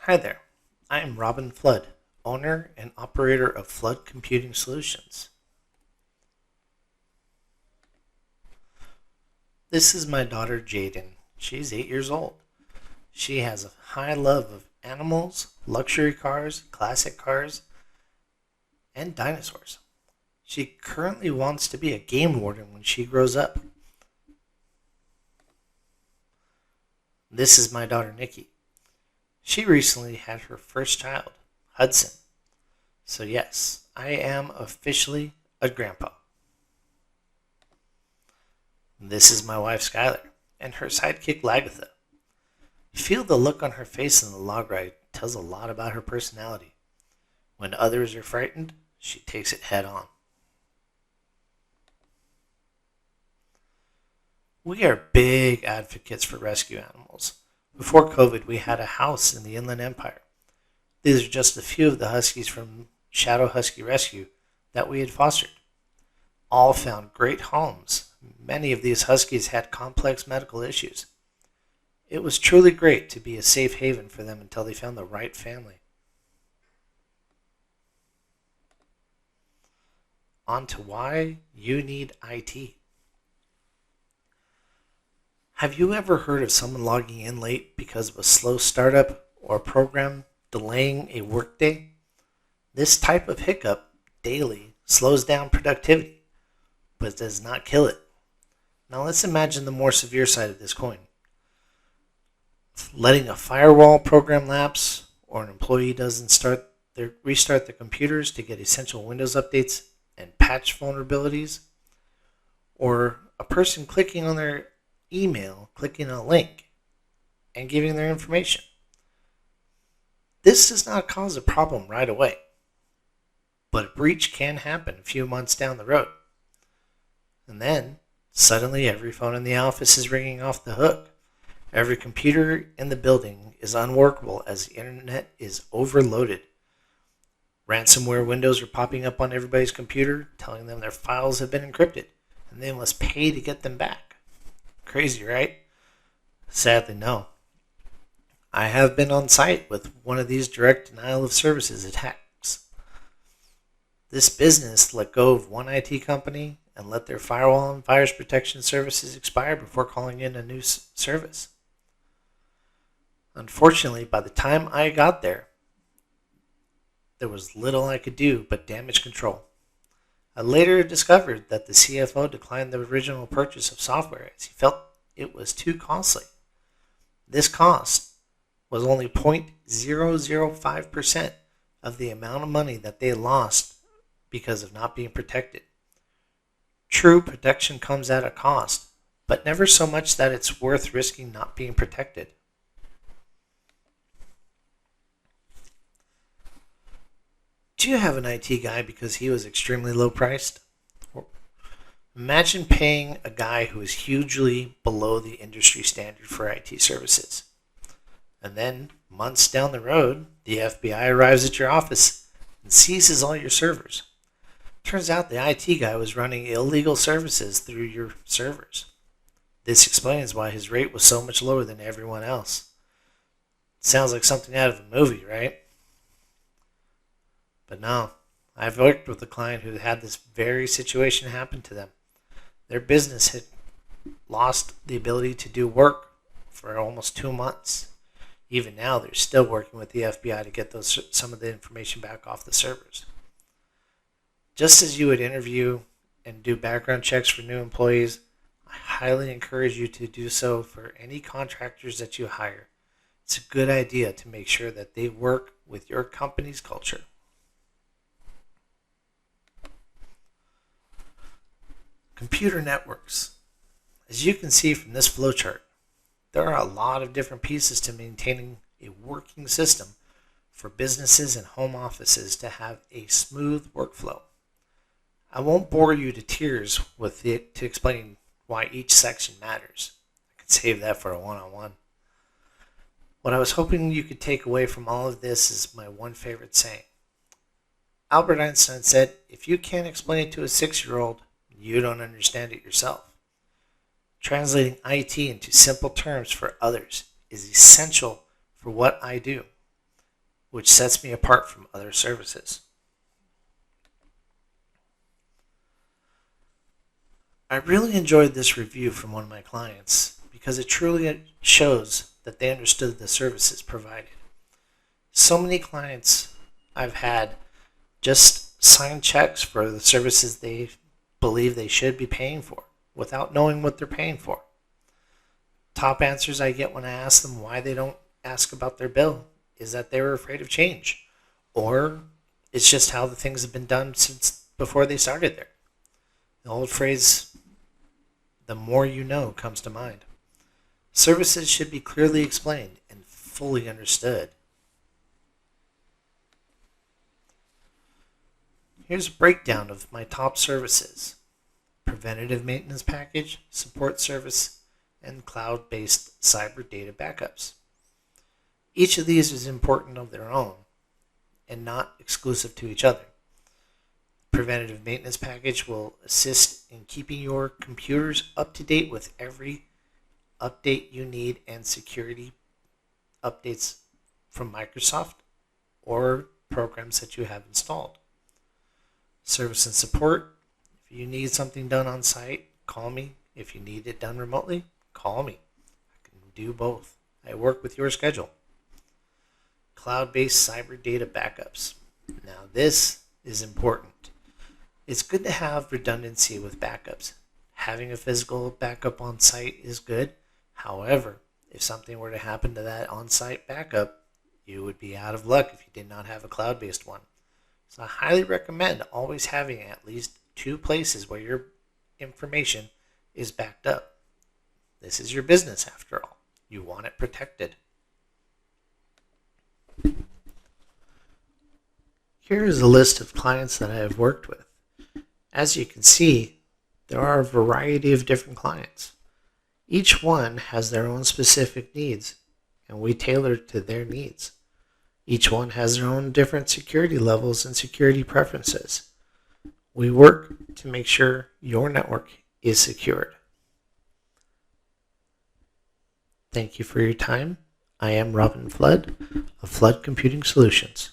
Hi there. I am Robin Flood, owner and operator of Flood Computing Solutions. This is my daughter Jaden. She's 8 years old. She has a high love of animals, luxury cars, classic cars, and dinosaurs. She currently wants to be a game warden when she grows up. This is my daughter Nikki. She recently had her first child, Hudson. So, yes, I am officially a grandpa. This is my wife Skylar and her sidekick Lagatha. Feel the look on her face in the log ride tells a lot about her personality. When others are frightened, she takes it head on. We are big advocates for rescue animals. Before COVID, we had a house in the Inland Empire. These are just a few of the huskies from Shadow Husky Rescue that we had fostered. All found great homes. Many of these huskies had complex medical issues. It was truly great to be a safe haven for them until they found the right family. On to why you need IT. Have you ever heard of someone logging in late because of a slow startup or a program delaying a workday? This type of hiccup daily slows down productivity, but does not kill it. Now let's imagine the more severe side of this coin. Letting a firewall program lapse, or an employee doesn't restart their computers to get essential Windows updates and patch vulnerabilities, or a person clicking on their email, clicking a link, and giving their information. This does not cause a problem right away, but a breach can happen a few months down the road. And then, suddenly every phone in the office is ringing off the hook. Every computer in the building is unworkable as the internet is overloaded. Ransomware windows are popping up on everybody's computer, telling them their files have been encrypted, and they must pay to get them back. Crazy, right? Sadly, no. I have been on site with one of these direct denial of services attacks. This business let go of one IT company and let their firewall and virus protection services expire before calling in a new service. Unfortunately, by the time I got there was little I could do but damage control. I later discovered that the CFO declined the original purchase of software as he felt it was too costly. This cost was only 0.005% of the amount of money that they lost because of not being protected. True, protection comes at a cost, but never so much that it's worth risking not being protected. Do you have an IT guy because he was extremely low priced? Imagine paying a guy who is hugely below the industry standard for IT services. And then, months down the road, the FBI arrives at your office and seizes all your servers. Turns out the IT guy was running illegal services through your servers. This explains why his rate was so much lower than everyone else. Sounds like something out of a movie, right? But no, I've worked with a client who had this very situation happen to them. Their business had lost the ability to do work for almost 2 months. Even now, they're still working with the FBI to get some of the information back off the servers. Just as you would interview and do background checks for new employees, I highly encourage you to do so for any contractors that you hire. It's a good idea to make sure that they work with your company's culture. Computer networks. As you can see from this flowchart, there are a lot of different pieces to maintaining a working system for businesses and home offices to have a smooth workflow. I won't bore you to tears with it to explain why each section matters. I could save that for a one-on-one. What I was hoping you could take away from all of this is my one favorite saying. Albert Einstein said, if you can't explain it to a 6-year-old, you don't understand it yourself. Translating IT into simple terms for others is essential for what I do. which sets me apart from other services. I really enjoyed this review from one of my clients because it truly shows that they understood the services provided. So many clients I've had just sign checks for the services they believe they should be paying for without knowing what they're paying for. Top answers I get when I ask them why they don't ask about their bill is that they were afraid of change, or it's just how the things have been done since before they started there. The old phrase, the more you know, comes to mind. Services should be clearly explained and fully understood. Here's a breakdown of my top services: preventative maintenance package, support service, and cloud-based cyber data backups. Each of these is important of their own and not exclusive to each other. Preventative maintenance package will assist in keeping your computers up to date with every update you need and security updates from Microsoft or programs that you have installed. Service and support: if you need something done on site, call me. If you need it done remotely, call me. I can do both. I work with your schedule. Cloud-based cyber data backups. Now this is important. It's good to have redundancy with backups. Having a physical backup on site is good. However, if something were to happen to that on-site backup, you would be out of luck if you did not have a cloud-based one. So I highly recommend always having at least 2 places where your information is backed up. This is your business after all. You want it protected. Here is a list of clients that I have worked with. As you can see, there are a variety of different clients. Each one has their own specific needs, and we tailor to their needs. Each one has their own different security levels and security preferences. We work to make sure your network is secured. Thank you for your time. I am Robin Flood of Flood Computing Solutions.